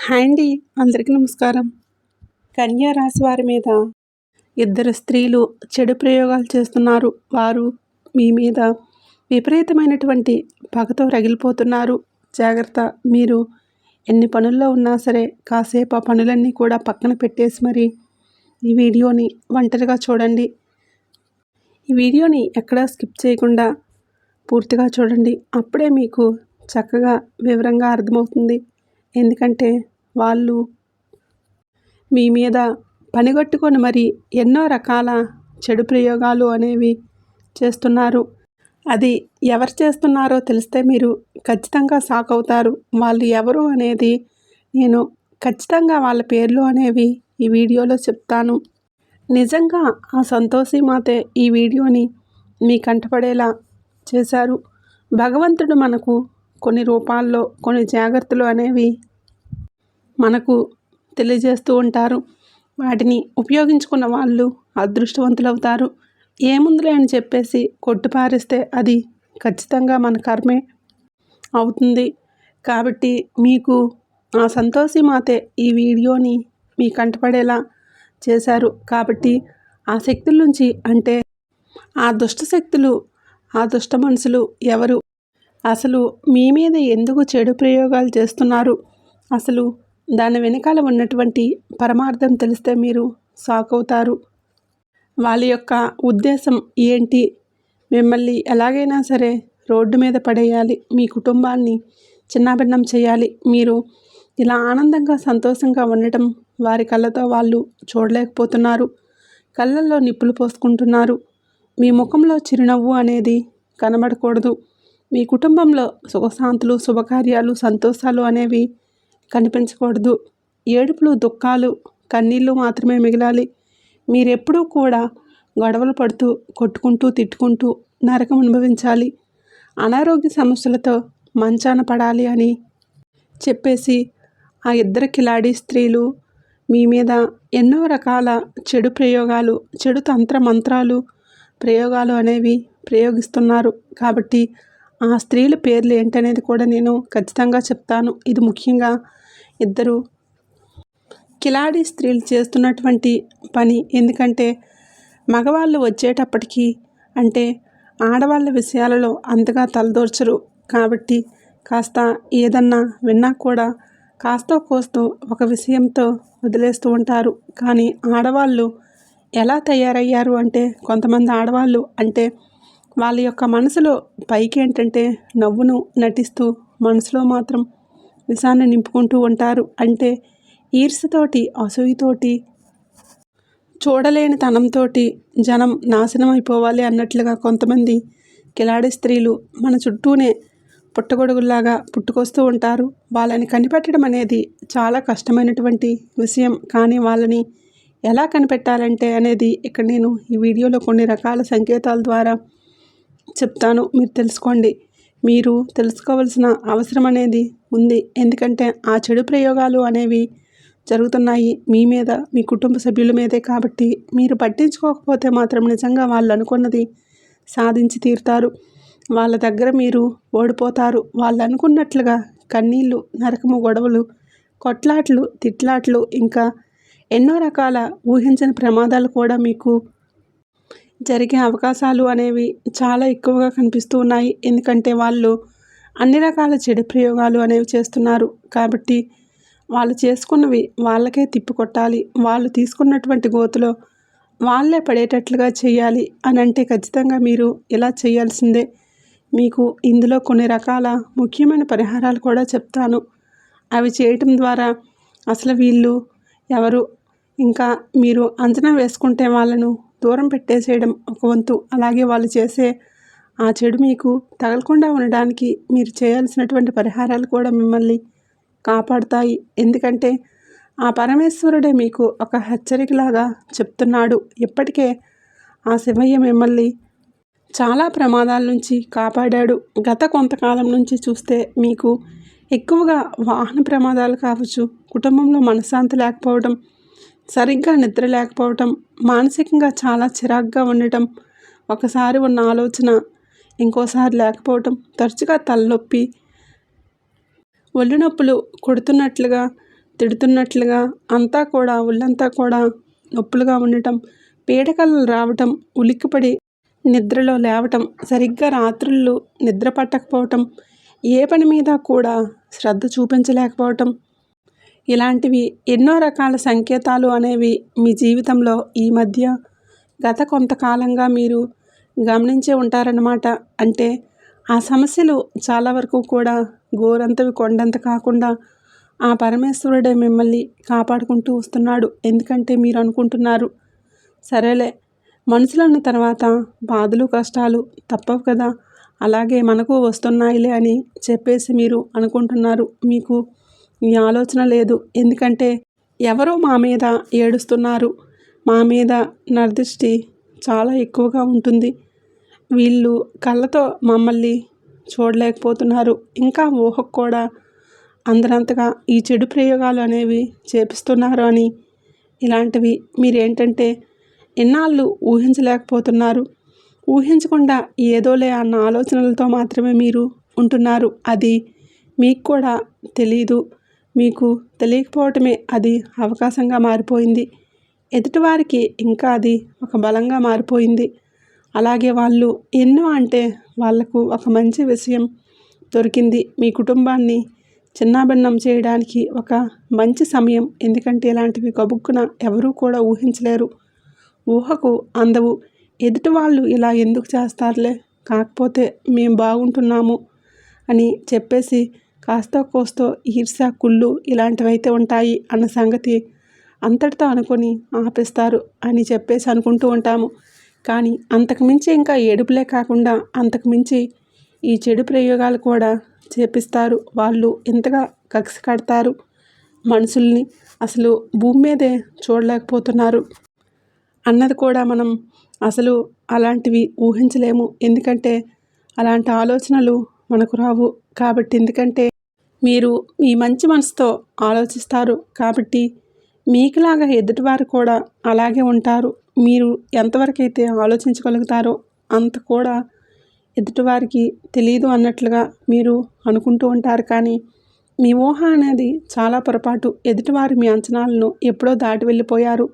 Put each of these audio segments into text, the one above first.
Hi అండి, అందరికీ నమస్కారం. కన్యా రాశి వారి మీద ఇద్దరు స్త్రీలు చెడు ప్రయోగాలు చేస్తున్నారు. వారు మీ మీద విపరీతమైనటువంటి పగతో రగిలిపోతున్నారు. జాగ్రత్త. మీరు ఎన్ని పనుల్లో ఉన్నా సరే కాసేపు ఆ పనులన్నీ కూడా పక్కన పెట్టేసి మరి ఈ వీడియోని ఒంటరిగా చూడండి. ఈ వీడియోని ఎక్కడా స్కిప్ చేయకుండా పూర్తిగా చూడండి. అప్పుడే మీకు చక్కగా వివరంగా అర్థమవుతుంది. ఎందుకంటే వాళ్ళు మీ మీద పనిగట్టుకొని మరి ఎన్నో రకాల చెడు ప్రయోగాలు అనేవి చేస్తున్నారు. అది ఎవరు చేస్తున్నారో తెలిస్తే మీరు ఖచ్చితంగా షాక్ అవుతారు. వాళ్ళు ఎవరు అనేది నేను ఖచ్చితంగా వాళ్ళ పేర్లు అనేవి ఈ వీడియోలో చెప్తాను. నిజంగా ఆ సంతోషి మాతే ఈ వీడియోని మీ కంటపడేలా చేశారు. భగవంతుడు మనకు కొన్ని రూపాల్లో కొన్ని జాగ్రత్తలు అనేవి మనకు తెలియజేస్తూ ఉంటారు. వాటిని ఉపయోగించుకున్న వాళ్ళు అదృష్టవంతులవుతారు. ఏముందిలే అని చెప్పేసి కొట్టిపారేస్తే అది ఖచ్చితంగా మన కర్మే అవుతుంది. కాబట్టి మీకు ఆ సంతోషి మాతే ఈ వీడియోని మీ కంటపడేలా చేశారు. కాబట్టి ఆ శక్తుల నుంచి, అంటే ఆ దుష్ట శక్తులు, ఆ దుష్ట మనుషులు ఎవరు, అసలు మీ మీద ఎందుకు చెడు ప్రయోగాలు చేస్తున్నారు, అసలు దాని వెనకాల ఉన్నటువంటి పరమార్థం తెలిస్తే మీరు షాక్ అవుతారు. వాళ్ళ యొక్క ఉద్దేశం ఏంటి, మిమ్మల్ని ఎలాగైనా సరే రోడ్డు మీద పడేయాలి, మీ కుటుంబాన్ని చిన్నాభిన్నం చేయాలి. మీరు ఇలా ఆనందంగా సంతోషంగా ఉండటం వారి కళ్ళతో వాళ్ళు చూడలేకపోతున్నారు. కళ్ళల్లో నిప్పులు పోసుకుంటున్నారు. మీ ముఖంలో చిరునవ్వు అనేది కనబడకూడదు. మీ కుటుంబంలో సుఖశాంతులు, శుభకార్యాలు, సంతోషాలు అనేవి కనిపించకూడదు. ఏడుపులు, దుఃఖాలు, కన్నీళ్ళు మాత్రమే మిగలాలి. మీరెప్పుడూ కూడా గొడవలు పడుతూ, కొట్టుకుంటూ, తిట్టుకుంటూ నరకం అనుభవించాలి. అనారోగ్య సమస్యలతో మంచాన పడాలి అని చెప్పేసి ఆ ఇద్దరు కిలాడి స్త్రీలు మీ మీద ఎన్నో రకాల చెడు ప్రయోగాలు, చెడు తంత్ర మంత్రాలు, ప్రయోగాలు అనేవి ప్రయోగిస్తున్నారు. కాబట్టి ఆ స్త్రీల పేర్లు ఏంటనేది కూడా నేను ఖచ్చితంగా చెప్తాను. ఇది ముఖ్యంగా ఇద్దరు కిలాడి స్త్రీలు చేస్తున్నటువంటి పని. ఎందుకంటే మగవాళ్ళు వచ్చేటప్పటికి, అంటే ఆడవాళ్ళ విషయాలలో అంతగా తలదూర్చరు. కాబట్టి కాస్త ఏదన్నా విన్నా కూడా కాస్తో కోస్తో ఒక విషయంతో వదిలేస్తూ ఉంటారు. కానీ ఆడవాళ్ళు ఎలా తయారయ్యారు అంటే, కొంతమంది ఆడవాళ్ళు అంటే వాళ్ళ యొక్క మనసులో పైకి ఏంటంటే నవ్వును నటిస్తూ మనసులో మాత్రం విషాన్ని నింపుకుంటూ ఉంటారు. అంటే ఈర్ష్యతోటి, అసూయతోటి, చూడలేని తనంతోటి జనం నాశనం అయిపోవాలి అన్నట్లుగా కొంతమంది కిలాడి స్త్రీలు మన చుట్టూనే పుట్టగొడుగుల్లాగా పుట్టుకొస్తూ ఉంటారు. వాళ్ళని కనిపెట్టడం అనేది చాలా కష్టమైనటువంటి విషయం. కానీ వాళ్ళని ఎలా కనిపెట్టాలంటే అనేది ఇక్కడ నేను ఈ వీడియోలో కొన్ని రకాల సంకేతాల ద్వారా చెప్తాను. మీరు తెలుసుకోండి. మీరు తెలుసుకోవాల్సిన అవసరం అనేది ఉంది. ఎందుకంటే ఆ చెడు ప్రయోగాలు అనేవి జరుగుతున్నాయి మీ మీద, మీ కుటుంబ సభ్యుల మీదే. కాబట్టి మీరు పట్టించుకోకపోతే మాత్రం నిజంగా వాళ్ళు అనుకున్నది సాధించి తీరుతారు. వాళ్ళ దగ్గర మీరు ఓడిపోతారు. వాళ్ళు అనుకున్నట్లుగా కన్నీళ్ళు, నరకము, గొడవలు, కొట్లాట్లు, తిట్లాట్లు, ఇంకా ఎన్నో రకాల ఊహించని ప్రమాదాలు కూడా మీకు జరిగే అవకాశాలు అనేవి చాలా ఎక్కువగా కనిపిస్తూ ఉన్నాయి. ఎందుకంటే వాళ్ళు అన్ని రకాల చెడు ప్రయోగాలు అనేవి చేస్తున్నారు. కాబట్టి వాళ్ళు చేసుకున్నవి వాళ్ళకే తిప్పికొట్టాలి. వాళ్ళు తీసుకున్నటువంటి గోతులో వాళ్ళే పడేటట్లుగా చేయాలి అని అంటే ఖచ్చితంగా మీరు ఇలా చేయాల్సిందే. మీకు ఇందులో కొన్ని రకాల ముఖ్యమైన పరిహారాలు కూడా చెప్తాను. అవి చేయటం ద్వారా అసలు వీళ్ళు ఎవరు, ఇంకా మీరు అంచనా వేసుకుంటే వాళ్ళను దూరం పెట్టేసేయడం ఒక వంతు. అలాగే వాళ్ళు చేసే ఆ చెడు మీకు తగలకుండా ఉండడానికి మీరు చేయాల్సినటువంటి పరిహారాలు కూడా మిమ్మల్ని కాపాడుతాయి. ఎందుకంటే ఆ పరమేశ్వరుడే మీకు ఒక హెచ్చరికలాగా చెప్తున్నాడు. ఇప్పటికే ఆ శివయ్య మిమ్మల్ని చాలా ప్రమాదాల నుంచి కాపాడాడు. గత కొంతకాలం నుంచి చూస్తే మీకు ఎక్కువగా వాహన ప్రమాదాలు కావచ్చు, కుటుంబంలో మనశ్శాంతి లేకపోవడం, సరిగ్గా నిద్ర లేకపోవటం, మానసికంగా చాలా చిరాగ్గా ఉండటం, ఒకసారి ఉన్న ఆలోచన ఇంకోసారి లేకపోవటం, తరచుగా తలనొప్పి, ఒళ్ళు నొప్పులు కొడుతున్నట్లుగా తిడుతున్నట్లుగా, అంతా కూడా ఒళ్ళంతా కూడా నొప్పులుగా ఉండటం, పీడకలలు రావటం, ఉలిక్కిపడి నిద్రలో లేవటం, సరిగ్గా రాత్రుళ్ళు నిద్ర పట్టకపోవటం, ఏ పని మీద కూడా శ్రద్ధ చూపించలేకపోవటం, ఇలాంటివి ఎన్నో రకాల సంకేతాలు అనేవి మీ జీవితంలో ఈ మధ్య గత కొంతకాలంగా మీరు గమనించే ఉంటారన్నమాట. అంటే ఆ సమస్యలు చాలా వరకు కూడా గోరంతవి కొండంత కాకుండా ఆ పరమేశ్వరుడే మిమ్మల్ని కాపాడుకుంటూ వస్తున్నాడు. ఎందుకంటే మీరు అనుకుంటున్నారు, సరేలే మనుషులన్న తర్వాత బాధలు కష్టాలు తప్పవు కదా, అలాగే మనకు వస్తున్నాయిలే అని చెప్పేసి మీరు అనుకుంటున్నారు. మీకు ఈ ఆలోచన లేదు. ఎందుకంటే ఎవరో మా మీద ఏడుస్తున్నారు, మా మీద నరదృష్టి చాలా ఎక్కువగా ఉంటుంది, వీళ్ళు కళ్ళతో మమ్మల్ని చూడలేకపోతున్నారు, ఇంకా ఊహకు కూడా అందరంతగా ఈ చెడు ప్రయోగాలు అనేవి చేపిస్తున్నారు అని, ఇలాంటివి మీరేంటంటే ఇన్నాళ్ళు ఊహించలేకపోతున్నారు. ఊహించకుండా ఏదోలే అన్న ఆలోచనలతో మాత్రమే మీరు ఉంటున్నారు. అది మీకు కూడా తెలీదు. మీకు తెలియకపోవటమే అది అవకాశంగా మారిపోయింది. ఎదుటివారికి ఇంకా అది ఒక బలంగా మారిపోయింది. అలాగే వాళ్ళు ఎన్నో అంటే వాళ్లకు ఒక మంచి విషయం దొరికింది. మీ కుటుంబాన్ని చిన్నాభిన్నం చేయడానికి ఒక మంచి సమయం. ఎందుకంటే ఇలాంటివి గబుక్కున ఎవరూ కూడా ఊహించలేరు, ఊహకు అందవు. ఎదుటి వాళ్ళు ఇలా ఎందుకు చేస్తారులే, కాకపోతే మేము బాగుంటున్నాము అని చెప్పేసి కాస్తో కోస్తో ఈర్ష్య, కుళ్ళు ఇలాంటివైతే ఉంటాయి అన్న సంగతి అంతటితో అనుకొని ఆపేస్తారు అని చెప్పేసి అనుకుంటూ ఉంటాము. కానీ అంతకుమించి ఇంకా ఏడుపులే కాకుండా అంతకుమించి ఈ చెడు ప్రయోగాలు కూడా చేపిస్తారు. వాళ్ళు ఇంతగా కక్ష కడతారు మనుషుల్ని, అసలు భూమి మీదే చూడలేకపోతున్నారు అన్నది కూడా మనం అసలు అలాంటివి ఊహించలేము. ఎందుకంటే అలాంటి ఆలోచనలు మనకు రావు కాబట్టి. ఎందుకంటే మీరు మీ మంచి మనసుతో ఆలోచిస్తారు కాబట్టి మీకులాగా ఎదుటివారు కూడా అలాగే ఉంటారు. మీరు ఎంతవరకైతే ఆలోచించగలుగుతారో అంత కూడా ఎదుటివారికి తెలియదు అన్నట్లుగా మీరు అనుకుంటూ ఉంటారు. కానీ మీ ఊహ అనేది చాలా పొరపాటు. ఎదుటివారు మీ అంచనాలను ఎప్పుడో దాటి వెళ్ళిపోయారు.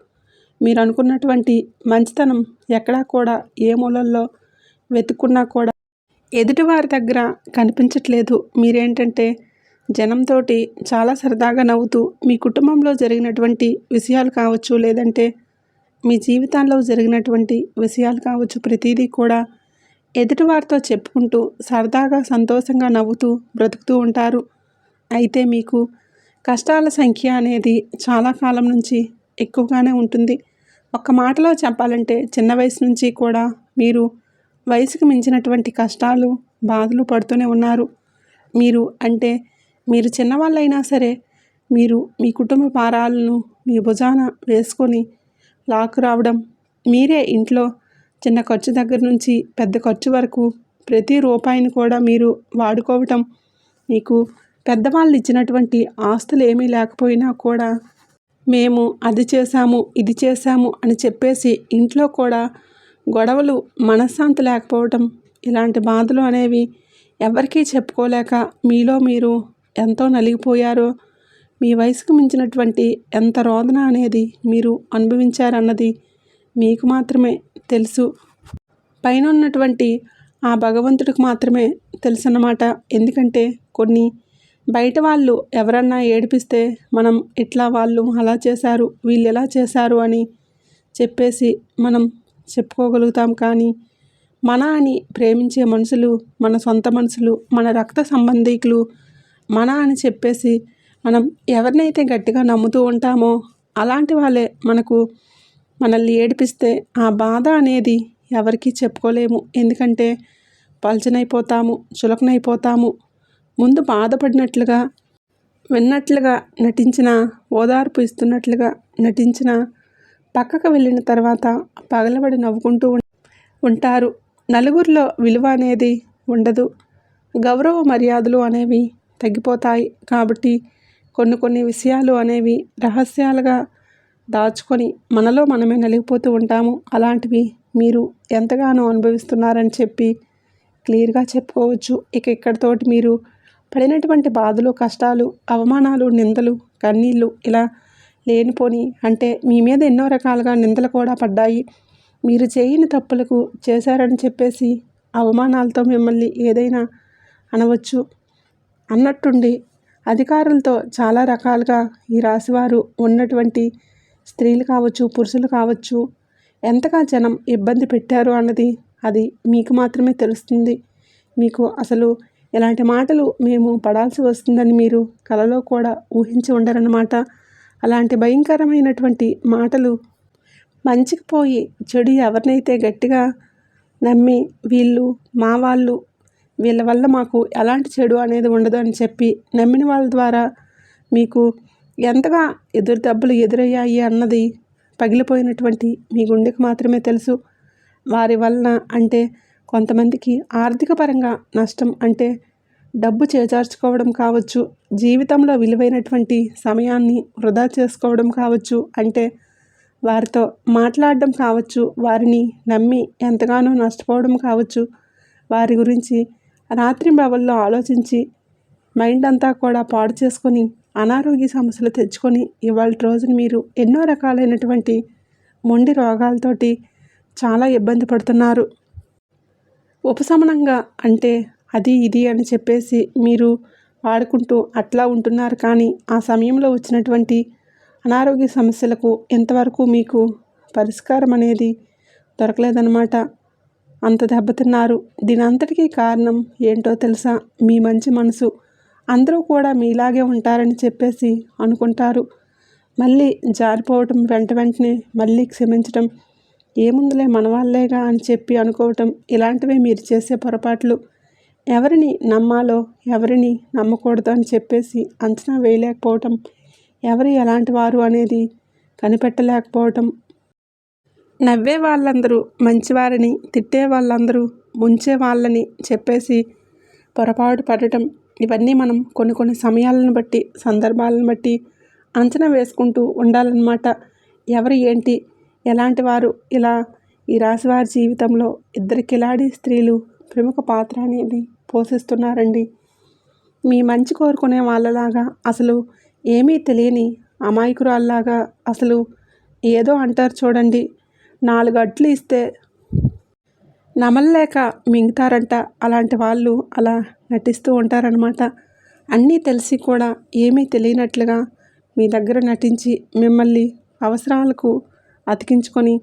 మీరు అనుకున్నటువంటి మంచితనం ఎక్కడా కూడా ఏ మూలల్లో వెతుక్కున్నా కూడా ఎదుటివారి దగ్గర కనిపించట్లేదు. మీరేంటంటే జనంతో చాలా సరదాగా నవ్వుతూ మీ కుటుంబంలో జరిగినటువంటి విషయాలు కావచ్చు, లేదంటే మీ జీవితాల్లో జరిగినటువంటి విషయాలు కావచ్చు, ప్రతిదీ కూడా ఎదుటివారితో చెప్పుకుంటూ సరదాగా సంతోషంగా నవ్వుతూ బ్రతుకుతూ ఉంటారు. అయితే మీకు కష్టాల సంఖ్య అనేది చాలా కాలం నుంచి ఎక్కువగానే ఉంటుంది. ఒక్క మాటలో చెప్పాలంటే చిన్న వయసు నుంచి కూడా మీరు వయసుకు మించినటువంటి కష్టాలు బాధలు పడుతూనే ఉన్నారు. మీరు చిన్నవాళ్ళైనా సరే మీరు మీ కుటుంబ భారాలను మీ భుజాన వేసుకొని లాక్కు రావడం, మీరే ఇంట్లో చిన్న ఖర్చు దగ్గర నుంచి పెద్ద ఖర్చు వరకు ప్రతి రూపాయిని కూడా మీరు వాడుకోవటం, మీకు పెద్దవాళ్ళు ఇచ్చినటువంటి ఆస్తులు ఏమీ లేకపోయినా కూడా మేము అది చేశాము ఇది చేశాము అని చెప్పేసి ఇంట్లో కూడా గొడవలు, మనశ్శాంతి లేకపోవటం, ఇలాంటి బాధలు అనేవి ఎవరికీ చెప్పుకోలేక మీలో మీరు ఎంతో నలిగిపోయారో, మీ వయసుకు మించినటువంటి ఎంత రోదన అనేది మీరు అనుభవించారన్నది మీకు మాత్రమే తెలుసు. పైన ఉన్నటువంటి ఆ భగవంతుడికి మాత్రమే తెలుసు అన్నమాట. ఎందుకంటే కొన్ని బయట వాళ్ళు ఎవరన్నా ఏడిపిస్తే మనం ఇట్లా వాళ్ళు అలా చేశారు, వీళ్ళు ఎలా చేశారు అని చెప్పేసి మనం చెప్పుకోగలుగుతాం. కానీ మన అని ప్రేమించే మనుషులు, మన సొంత మనుషులు, మన రక్త సంబంధీకులు మన అని చెప్పేసి మనం ఎవరినైతే గట్టిగా నమ్ముతూ ఉంటామో అలాంటి వాళ్ళే మనల్ని ఏడిపిస్తే ఆ బాధ అనేది ఎవరికీ చెప్పుకోలేము. ఎందుకంటే పలచనైపోతాము, చులకనైపోతాము. ముందు బాధపడినట్లుగా విన్నట్లుగా నటించిన, ఓదార్పు ఇస్తున్నట్లుగా నటించిన, పక్కకు వెళ్ళిన తర్వాత పగలబడి నవ్వుకుంటూ ఉంటారు. నలుగురిలో విలువ అనేది ఉండదు, గౌరవ మర్యాదలు అనేవి తగ్గిపోతాయి. కాబట్టి కొన్ని విషయాలు అనేవి రహస్యాలుగా దాచుకొని మనలో మనమే నలిగిపోతూ ఉంటాము. అలాంటివి మీరు ఎంతగానో అనుభవిస్తున్నారని చెప్పి క్లియర్గా చెప్పుకోవచ్చు. ఇక్కడితోటి మీరు పడినటువంటి బాధలు, కష్టాలు, అవమానాలు, నిందలు కన్నీళ్ళు ఇలా లేనిపోని అంటే మీ మీద ఎన్నో రకాలుగా నిందలు కూడా పడ్డాయి. మీరు చేయని తప్పులకు చేశారని చెప్పేసి అవమానాలతో మిమ్మల్ని ఏదైనా అనవచ్చు. అన్నట్టుండి అధికారులతో చాలా రకాలుగా ఈ రాశివారు ఉన్నటువంటి స్త్రీలు కావచ్చు, పురుషులు కావచ్చు, ఎంతగా జనం ఇబ్బంది పెట్టారు అన్నది అది మీకు మాత్రమే తెలుస్తుంది. మీకు అసలు ఇలాంటి మాటలు మేము పడాల్సి వస్తుందని మీరు కలలో కూడా ఊహించి ఉండరన్నమాట. అలాంటి భయంకరమైనటువంటి మాటలు మంచికి పోయి చెడు ఎవరినైతే గట్టిగా నమ్మి వీళ్ళు మా వాళ్ళు, వీళ్ళ వల్ల మాకు ఎలాంటి చెడు అనేది ఉండదు అని చెప్పి నమ్మిన వాళ్ళ ద్వారా మీకు ఎంతగా ఎదురు దెబ్బలు ఎదురయ్యాయి అన్నది పగిలిపోయినటువంటి మీ గుండెకు మాత్రమే తెలుసు. వారి వలన అంటే కొంతమందికి ఆర్థిక పరంగా నష్టం అంటే డబ్బు చేజార్చుకోవడం కావచ్చు, జీవితంలో విలువైనటువంటి సమయాన్ని వృధా చేసుకోవడం కావచ్చు, అంటే వారితో మాట్లాడడం కావచ్చు, వారిని నమ్మి ఎంతగానో నష్టపోవడం కావచ్చు, వారి గురించి రాత్రింబవళ్ళు ఆలోచించి మైండ్ అంతా కూడా పాడు చేసుకొని అనారోగ్య సమస్యలు తెచ్చుకొని ఇవాళ రోజున మీరు ఎన్నో రకాలైనటువంటి మొండి రోగాలతోటి చాలా ఇబ్బంది పడుతున్నారు. ఉపశమనంగా అంటే అది ఇది అని చెప్పేసి మీరు వాడుకుంటూ అట్లా ఉంటున్నారు. కానీ ఆ సమయంలో వచ్చినటువంటి అనారోగ్య సమస్యలకు ఇంతవరకు మీకు పరిష్కారం అనేది దొరకలేదన్నమాట. అంత దెబ్బతిన్నారు. దీని అంతటికీ కారణం ఏంటో తెలుసా? మీ మంచి మనసు. అందరూ కూడా మీలాగే ఉంటారని చెప్పేసి అనుకుంటారు. మళ్ళీ జారిపోవటం, వెంటనే మళ్ళీ క్షమించటం, ఏముందిలే మన వాళ్ళేగా అని చెప్పి అనుకోవటం, ఇలాంటివే మీరు చేసే పొరపాట్లు. ఎవరిని నమ్మాలో ఎవరిని నమ్మకూడదు అని చెప్పేసి అంచనా వేయలేకపోవటం, ఎవరు ఎలాంటి వారు అనేది కనిపెట్టలేకపోవటం, నవ్వే వాళ్ళందరూ మంచివారని, తిట్టే వాళ్ళందరూ ముంచే వాళ్ళని చెప్పేసి పొరపాటు పడటం, ఇవన్నీ మనం కొన్ని సమయాలను బట్టి, సందర్భాలను బట్టి అంచనా వేసుకుంటూ ఉండాలన్నమాట. ఎవరు ఏంటి, ఎలాంటి వారు, ఇలా ఈ రాశివారి జీవితంలో ఇద్దరు కిలాడి స్త్రీలు ప్రముఖ పాత్ర అనేది పోషిస్తున్నారండి. మీ మంచి కోరుకునే వాళ్ళలాగా, అసలు ఏమీ తెలియని అమాయకురాల్లాగా, అసలు ఏదో అంటారు చూడండి, 4 అడ్లు ఇస్తే నమలలేక మింగుతారంట, అలాంటి వాళ్ళు అలా నటిస్తూ ఉంటారనమాట. అన్నీ తెలిసి కూడా ఏమీ తెలియనట్లుగా మీ దగ్గర నటించి మిమ్మల్ని అవసరాలకు అతికించుకొని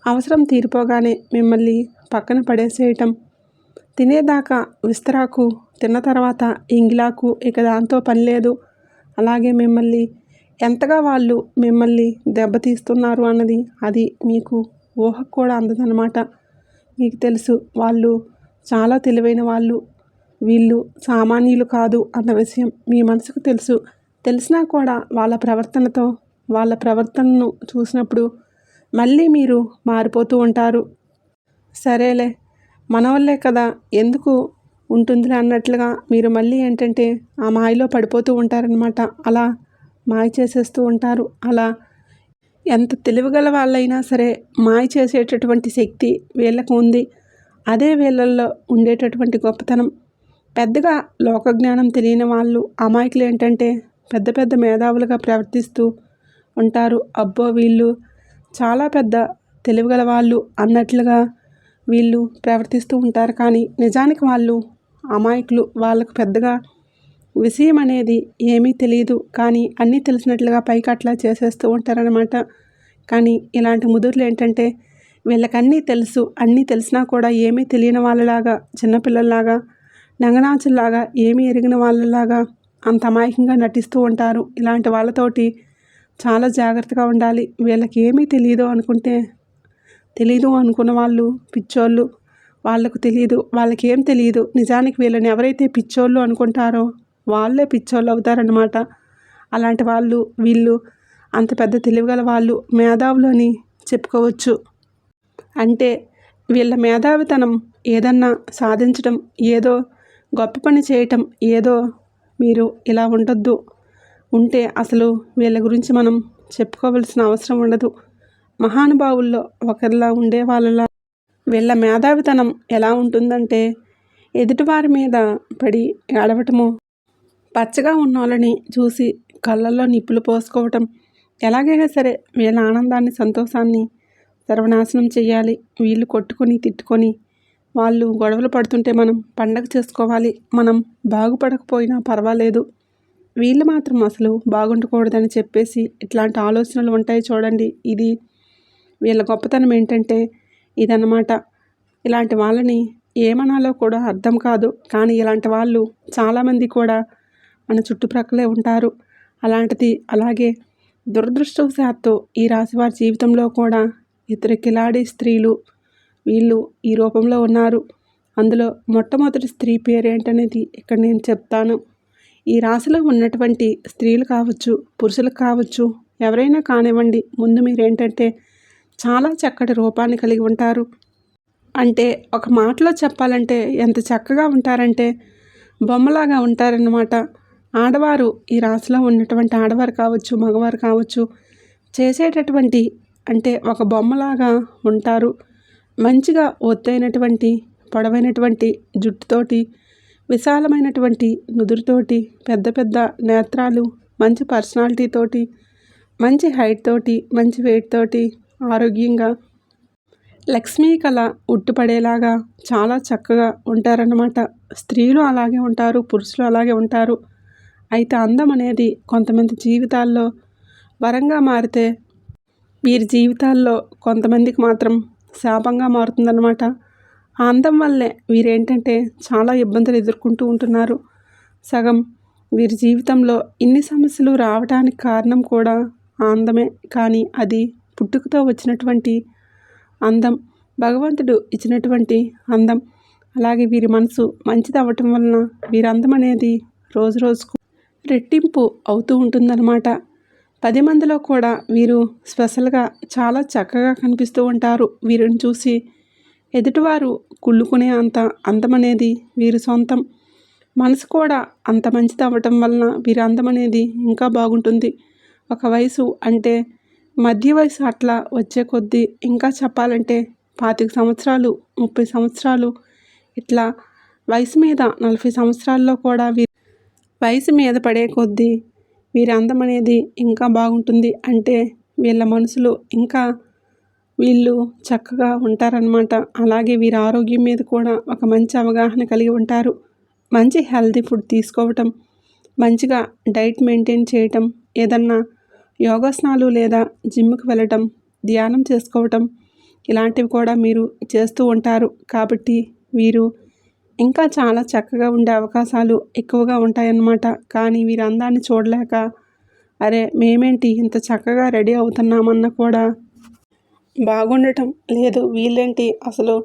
అవసరం తీరిపోగానే మిమ్మల్ని పక్కన పడేసేయటం, తినేదాకా విస్తరాకు, తిన్న తర్వాత ఇంగిలాకు, ఇక దాంతో పని లేదు. అలాగే మిమ్మల్ని ఎంతగా వాళ్ళు మిమ్మల్ని దెబ్బతీస్తున్నారు అన్నది అది మీకు ఊహకు కూడా అందదన్నమాట. మీకు తెలుసు వాళ్ళు చాలా తెలివైన వాళ్ళు, వీళ్ళు సామాన్యులు కాదు అన్న విషయం మీ మనసుకు తెలుసు. తెలిసినా కూడా వాళ్ళ ప్రవర్తనను చూసినప్పుడు మళ్ళీ మీరు మారిపోతూ ఉంటారు. సరేలే మనవల్లే కదా, ఎందుకు ఉంటుందిలే అన్నట్లుగా మీరు మళ్ళీ ఏంటంటే ఆ మాయలో పడిపోతూ ఉంటారనమాట. అలా మాయ చేసేస్తూ ఉంటారు. అలా ఎంత తెలివిగల వాళ్ళైనా సరే మాయ చేసేటటువంటి శక్తి వీళ్ళకు ఉంది. అదే వీళ్ళల్లో ఉండేటటువంటి గొప్పతనం. పెద్దగా లోకజ్ఞానం తెలియని వాళ్ళు, అమాయకులు ఏంటంటే పెద్ద పెద్ద మేధావులుగా ప్రవర్తిస్తూ ఉంటారు. అబ్బో వీళ్ళు చాలా పెద్ద తెలివిగల వాళ్ళు అన్నట్లుగా వీళ్ళు ప్రవర్తిస్తూ ఉంటారు. కానీ నిజానికి వాళ్ళు అమాయకులు. వాళ్ళకు పెద్దగా విషయం అనేది ఏమీ తెలియదు. కానీ అన్నీ తెలిసినట్లుగా పైకి అట్లా చేసేస్తూ ఉంటారనమాట. కానీ ఇలాంటి ముదుర్లు ఏంటంటే వీళ్ళకి అన్నీ తెలుసు, అన్నీ తెలిసినా కూడా ఏమీ తెలియని వాళ్ళలాగా, చిన్నపిల్లల్లాగా, నంగనాచుల్లాగా, ఏమీ ఎరిగిన వాళ్ళలాగా అంత అమాయకంగా నటిస్తూ ఉంటారు. ఇలాంటి వాళ్ళతోటి చాలా జాగ్రత్తగా ఉండాలి. వీళ్ళకి ఏమీ తెలియదు అనుకుంటే, తెలీదు అనుకున్న వాళ్ళు పిచ్చోళ్ళు. వాళ్ళకు తెలియదు, వాళ్ళకి ఏం తెలియదు. నిజానికి వీళ్ళని ఎవరైతే పిచ్చోళ్ళు అనుకుంటారో వాళ్ళే పిచ్చోళ్ళు అవుతారనమాట. అలాంటి వాళ్ళు వీళ్ళు అంత పెద్ద తెలివిగల వాళ్ళు, మేధావులు అని చెప్పుకోవచ్చు. అంటే వీళ్ళ మేధావితనం ఏదన్నా సాధించడం, ఏదో గొప్ప పని చేయటం, ఏదో మీరు ఇలా ఉండొద్దు, ఉంటే అసలు వీళ్ళ గురించి మనం చెప్పుకోవాల్సిన అవసరం ఉండదు. మహానుభావుల్లో ఒకరిలా ఉండే వాళ్ళలా వీళ్ళ మేధావితనం ఎలా ఉంటుందంటే ఎదుటివారి మీద పడి ఏడవటము, పచ్చగా ఉన్న వాళ్ళని చూసి కళ్ళల్లో నిప్పులు పోసుకోవటం, ఎలాగైనా సరే వీళ్ళ ఆనందాన్ని సంతోషాన్ని సర్వనాశనం చేయాలి. వీళ్ళు కొట్టుకొని తిట్టుకొని వాళ్ళు గొడవలు పడుతుంటే మనం పండగ చేసుకోవాలి. మనం బాగుపడకపోయినా పర్వాలేదు, వీళ్ళు మాత్రం అసలు బాగుండకూడదని చెప్పేసి ఇట్లాంటి ఆలోచనలు ఉంటాయి చూడండి. ఇది వీళ్ళ గొప్పతనం ఏంటంటే ఇదన్నమాట. ఇలాంటి వాళ్ళని ఏమనాలో కూడా అర్థం కాదు. కానీ ఇలాంటి వాళ్ళు చాలామంది కూడా మన చుట్టుప్రక్కలే ఉంటారు. అలాగే దురదృష్టవశాత్తు ఈ రాశివారి జీవితంలో కూడా ఇద్దరు కిలాడి స్త్రీలు వీళ్ళు ఈ రూపంలో ఉన్నారు. అందులో మొట్టమొదటి స్త్రీ పేరేంటనేది ఇక్కడ నేను చెప్తాను. ఈ రాశిలో ఉన్నటువంటి స్త్రీలు కావచ్చు, పురుషులు కావచ్చు, ఎవరైనా కానివ్వండి, ముందు మీరేంటంటే చాలా చక్కటి రూపాన్ని కలిగి ఉంటారు. అంటే ఒక మాటలో చెప్పాలంటే ఎంత చక్కగా ఉంటారంటే బొమ్మలాగా ఉంటారన్నమాట. ఆడవారు ఈ రాశిలో ఉన్నటువంటి ఆడవారు కావచ్చు, మగవారు కావచ్చు, చేసేటటువంటి అంటే ఒక బొమ్మలాగా ఉంటారు. మంచిగా ఒత్తైనటువంటి పొడవైనటువంటి జుట్టుతోటి, విశాలమైనటువంటి నుదురుతోటి, పెద్ద పెద్ద నేత్రాలు, మంచి పర్సనాలిటీతోటి, మంచి హైట్ తోటి, మంచి వెయిట్ తోటి, ఆరోగ్యంగా లక్ష్మీ కళ ఉట్టుపడేలాగా చాలా చక్కగా ఉంటారన్నమాట. స్త్రీలు అలాగే ఉంటారు, పురుషులు అలాగే ఉంటారు. అయితే అందం అనేది కొంతమంది జీవితాల్లో వరంగా మారితే వీరి జీవితాల్లో కొంతమందికి మాత్రం శాపంగా మారుతుందన్నమాట. ఆ అందం వల్లే వీరేంటంటే చాలా ఇబ్బందులు ఎదుర్కొంటూ ఉంటున్నారు. సగం వీరి జీవితంలో ఇన్ని సమస్యలు రావడానికి కారణం కూడా ఆ అందమే. కానీ అది పుట్టుకతో వచ్చినటువంటి అందం, భగవంతుడు ఇచ్చినటువంటి అందం. అలాగే వీరి మనసు మంచిది అవ్వటం వలన వీరి అందం అనేది రోజు రోజుకు రెట్టింపు అవుతూ ఉంటుందన్నమాట. 10 మందిలో కూడా వీరు స్పెషల్గా చాలా చక్కగా కనిపిస్తూ ఉంటారు. వీరిని చూసి ఎదుటివారు కుళ్ళుకునే అంత అందం అనేది వీరి సొంతం. మనసు కూడా అంత మంచిది అవ్వటం వలన వీరి అందం అనేది ఇంకా బాగుంటుంది. ఒక వయసు అంటే మధ్య వయసు అట్లా వచ్చే కొద్దీ ఇంకా చెప్పాలంటే 25 సంవత్సరాలు, 30 సంవత్సరాలు, ఇట్లా వయసు మీద 40 సంవత్సరాల్లో కూడా వయసు మీద పడే కొద్దీ వీరి అందం అనేది ఇంకా బాగుంటుంది. అంటే వీళ్ళ మనసులో ఇంకా వీళ్ళు చక్కగా ఉంటారనమాట. అలాగే వీరి ఆరోగ్యం మీద కూడా ఒక మంచి అవగాహన కలిగి ఉంటారు. మంచి హెల్తీ ఫుడ్ తీసుకోవటం, మంచిగా డైట్ మెయింటైన్ చేయటం, ఏదన్నా యోగాసనాలు లేదా జిమ్కి వెళ్ళటం, ధ్యానం చేసుకోవటం, ఇలాంటివి కూడా మీరు చేస్తూ ఉంటారు. కాబట్టి వీరు ఇంకా చాలా చక్కగా ఉండే అవకాశాలు ఎక్కువగా ఉంటాయన్నమాట. కానీ వీరి అందాన్ని చూడలేక అరే మేమేంటి ఇంత చక్కగా రెడీ అవుతున్నామన్నా కూడా బాగుండటం లేదు. వీళ్ళేంటి అసలు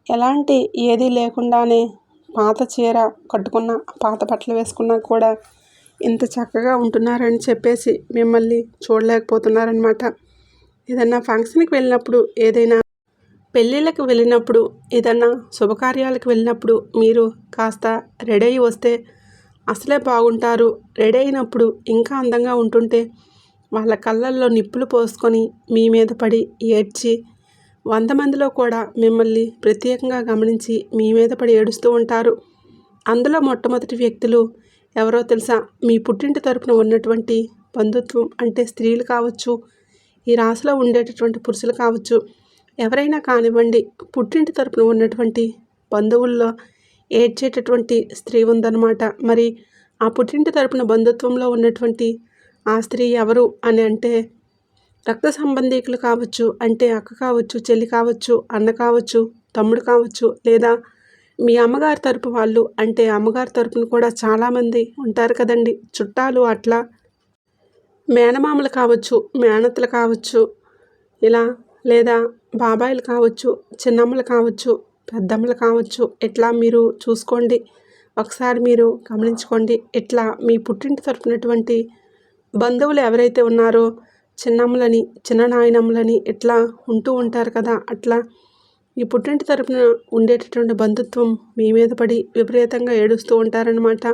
ఎలాంటి ఏదీ లేకుండానే పాత చీర కట్టుకున్న, పాత బట్టలు వేసుకున్నా కూడా ఇంత చక్కగా ఉంటున్నారని చెప్పేసి మిమ్మల్ని చూడలేకపోతున్నారనమాట. ఏదన్నా ఫంక్షన్కి వెళ్ళినప్పుడు, ఏదైనా పెళ్ళిళ్ళకి వెళ్ళినప్పుడు, ఏదన్నా శుభకార్యాలకు వెళ్ళినప్పుడు మీరు కాస్త రెడీ అయ్యి వస్తే అసలే బాగుంటారు. రెడీ అయినప్పుడు ఇంకా అందంగా ఉంటుంటే వాళ్ళ కళ్ళల్లో నిప్పులు పోసుకొని మీ మీద పడి ఏడ్చి 100 మందిలో కూడా మిమ్మల్ని ప్రత్యేకంగా గమనించి మీ మీద పడి ఏడుస్తూ ఉంటారు. అందులో మొట్టమొదటి వ్యక్తులు ఎవరో తెలుసా? మీ పుట్టింటి తరపున ఉన్నటువంటి బంధుత్వం అంటే స్త్రీలు కావచ్చు, ఈ రాశిలో ఉండేటటువంటి పురుషులు కావచ్చు, ఎవరైనా కానివ్వండి, పుట్టింటి తరపున ఉన్నటువంటి బంధువుల్లో ఏడ్చేటటువంటి స్త్రీ ఉందన్నమాట. మరి ఆ పుట్టింటి తరపున బంధుత్వంలో ఉన్నటువంటి ఆ స్త్రీ ఎవరు అని అంటే రక్త సంబంధీకులు కావచ్చు, అంటే అక్క కావచ్చు, చెల్లి కావచ్చు, అన్న కావచ్చు, తమ్ముడు కావచ్చు, లేదా మీ అమ్మగారి తరపు వాళ్ళు, అంటే అమ్మగారి తరపున కూడా చాలామంది ఉంటారు కదండి చుట్టాలు. అట్లా మేనమామలు కావచ్చు, మేనత్తలు కావచ్చు, ఇలా లేదా బాబాయిలు కావచ్చు, చిన్నమ్మలు కావచ్చు, పెద్దమ్మలు కావచ్చు, ఇట్లా మీరు చూసుకోండి. ఒకసారి మీరు గమనించుకోండి. ఇట్లా మీ పుట్టింటి తరపునటువంటి బంధువులు ఎవరైతే ఉన్నారో చిన్నమ్మలని, చిన్న నాయనమ్మలని ఇట్లా ఉంటూ ఉంటారు కదా. అట్లా ఈ పుట్టింటి తరపున ఉండేటటువంటి బంధుత్వం మీ మీద పడి విపరీతంగా ఏడుస్తూ ఉంటారనమాట.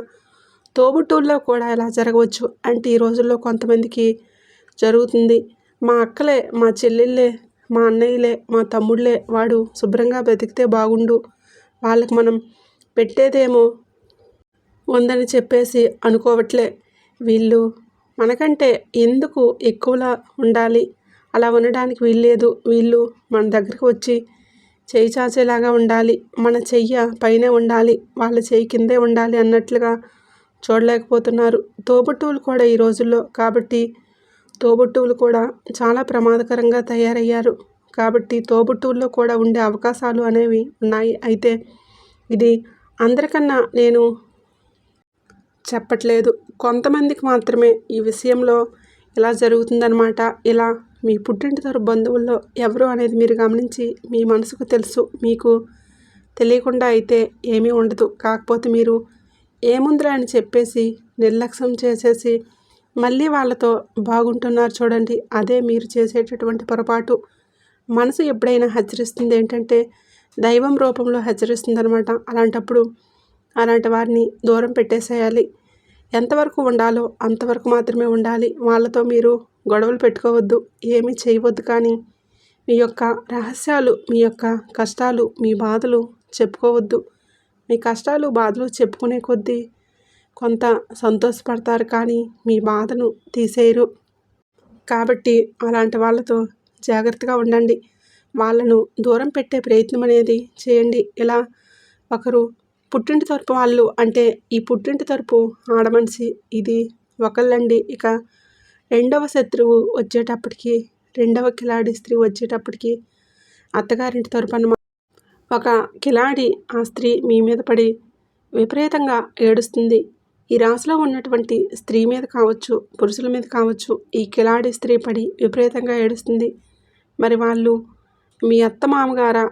తోబుట్టువుల్లో కూడా ఇలా జరగవచ్చు. అంటే ఈ రోజుల్లో కొంతమందికి జరుగుతుంది. మా అక్కలే, మా చెల్లెళ్ళే, మా అన్నయ్యలే, మా తమ్ముళ్ళే, వాడు శుభ్రంగా బ్రతికితే బాగుండు, వాళ్ళకి మనం పెట్టేదేమో ఉందని చెప్పేసి అనుకోవట్లే. వీళ్ళు మనకంటే ఎందుకు ఎక్కువలా ఉండాలి, అలా ఉండడానికి వీల్లేదు, వీళ్ళు మన దగ్గరికి వచ్చి చేయి చాచేలాగా ఉండాలి, మన చెయ్య పైనే ఉండాలి, వాళ్ళ చెయ్యి కిందే ఉండాలి అన్నట్లుగా చూడలేకపోతున్నారు తోబుట్టువులు కూడా ఈ రోజుల్లో. కాబట్టి తోబుట్టువులు కూడా చాలా ప్రమాదకరంగా తయారయ్యారు. కాబట్టి తోబుట్టువుల్లో కూడా ఉండే అవకాశాలు అనేవి ఉన్నాయి. అయితే ఇది అందరికన్నా నేను చెప్పట్లేదు, కొంతమందికి మాత్రమే ఈ విషయంలో ఇలా జరుగుతుందన్నమాట. ఇలా మీ పుట్టింటి తరపు బంధువుల్లో ఎవరు అనేది మీరు గమనించి మీ మనసుకు తెలుసు, మీకు తెలియకుండా అయితే ఏమీ ఉండదు. కాకపోతే మీరు ఏముందిరా అని చెప్పేసి నిర్లక్ష్యం చేసేసి మళ్ళీ వాళ్ళతో బాగుంటున్నారు చూడండి, అదే మీరు చేసేటటువంటి పొరపాటు. మనసు ఎప్పుడైనా హెచ్చరిస్తుంది ఏంటంటే దైవం రూపంలో హెచ్చరిస్తుంది అనమాట. అలాంటప్పుడు అలాంటి వారిని దూరం పెట్టేసేయాలి. ఎంతవరకు ఉండాలో అంతవరకు మాత్రమే ఉండాలి. వాళ్ళతో మీరు గొడవలు పెట్టుకోవద్దు, ఏమీ చేయవద్దు. కానీ మీ యొక్క రహస్యాలు, మీ యొక్క కష్టాలు, మీ బాధలు చెప్పుకోవద్దు. మీ కష్టాలు బాధలు చెప్పుకునే కొద్దీ కొంత సంతోషపడతారు, కానీ మీ బాధను తీసేయరు. కాబట్టి అలాంటి వాళ్ళతో జాగ్రత్తగా ఉండండి. వాళ్ళను దూరం పెట్టే ప్రయత్నం అనేది చేయండి. ఇలా ఒకరు పుట్టింటి తరపు వాళ్ళు అంటే ఈ పుట్టింటి తరపు ఆడమనిషి ఇది ఒకళ్ళండి. ఇక రెండవ శత్రువు వచ్చేటప్పటికి, రెండవ కిలాడి స్త్రీ వచ్చేటప్పటికి అత్తగారింటి తరపు అన్నమాట. ఒక కిలాడి ఆ స్త్రీ మీ మీద పడి విపరీతంగా ఏడుస్తుంది. ఈ రాశిలో ఉన్నటువంటి స్త్రీ మీద కావచ్చు, పురుషుల మీద కావచ్చు, ఈ కిలాడి స్త్రీ పడి విపరీతంగా ఏడుస్తుంది. మరి వాళ్ళు మీ అత్త మామగారా,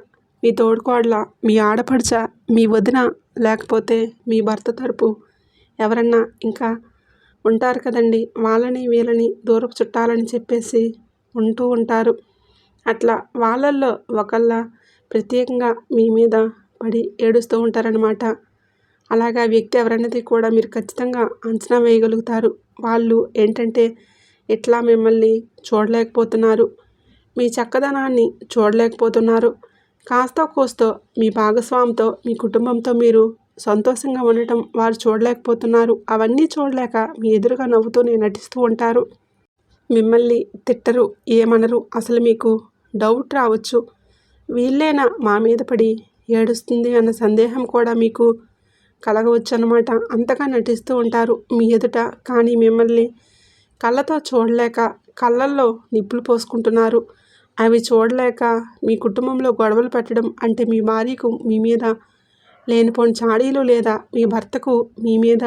మీ తోడుకోడల, మీ ఆడపడుచ, మీ వదిన, లేకపోతే మీ భర్త తరపు ఎవరన్నా ఇంకా ఉంటారు కదండి, వాళ్ళని వీళ్ళని దూరపు చుట్టాలని చెప్పేసి ఉంటూ ఉంటారు. అట్లా వాళ్ళల్లో ఒకళ్ళ ప్రత్యేకంగా మీ మీద పడి ఏడుస్తూ ఉంటారనమాట. అలాగా వ్యక్తి ఎవరన్నది కూడా మీరు ఖచ్చితంగా అంచనా వేయగలుగుతారు. వాళ్ళు ఏంటంటే ఇట్లా మిమ్మల్ని చూడలేకపోతున్నారు, మీ చక్కదనాన్ని చూడలేకపోతున్నారు. కాస్తో కోస్తో మీ భాగస్వామితో, మీ కుటుంబంతో మీరు సంతోషంగా ఉండటం వారు చూడలేకపోతున్నారు. అవన్నీ చూడలేక మీ ఎదురుగా నవ్వుతూనే నటిస్తూ ఉంటారు. మిమ్మల్ని తిట్టరు, ఏమనరు. అసలు మీకు డౌట్ రావచ్చు, వీళ్ళేనా మా మీద పడి ఏడుస్తుంది అన్న సందేహం కూడా మీకు కలగవచ్చు అన్నమాట. అంతగా నటిస్తూ ఉంటారు మీ ఎదుట. కానీ మిమ్మల్ని కళ్ళతో చూడలేక కళ్ళల్లో నిప్పులు పోసుకుంటున్నారు. అవి చూడలేక మీ కుటుంబంలో గొడవలు పెట్టడం అంటే మీ భార్యకు మీ మీద లేనిపోని చాడీలు, లేదా మీ భర్తకు మీ మీద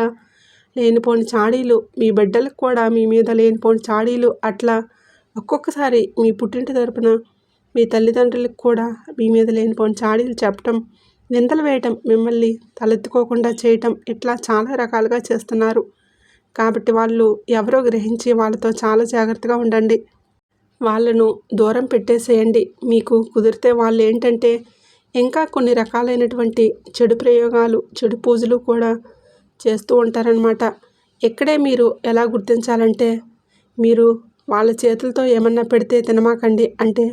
లేనిపోని చాడీలు, మీ బిడ్డలకు కూడా మీ మీద లేనిపోని చాడీలు, అట్లా ఒక్కొక్కసారి మీ పుట్టింటి తరపున మీ తల్లిదండ్రులకు కూడా మీ మీద లేనిపోని చాడీలు చెప్పటం, నిందలు వేయటం, మిమ్మల్ని తలెత్తుకోకుండా చేయటం, ఇట్లా చాలా రకాలుగా చేస్తున్నారు. కాబట్టి వాళ్ళు ఎవరో గ్రహించి వాళ్ళతో చాలా జాగ్రత్తగా ఉండండి. వాళ్ళను దూరం పెట్టేసేయండి. మీకు కుదిరితే వాళ్ళు ఏంటంటే ఇంకా కొన్ని రకాలైనటువంటి చెడు ప్రయోగాలు, చెడు పూజలు కూడా చేస్తూ ఉంటారనమాట. ఇక్కడే మీరు ఎలా గుర్తించాలంటే, మీరు వాళ్ళ చేతులతో ఏమన్నా పెడితే తినమాకండి. అంటే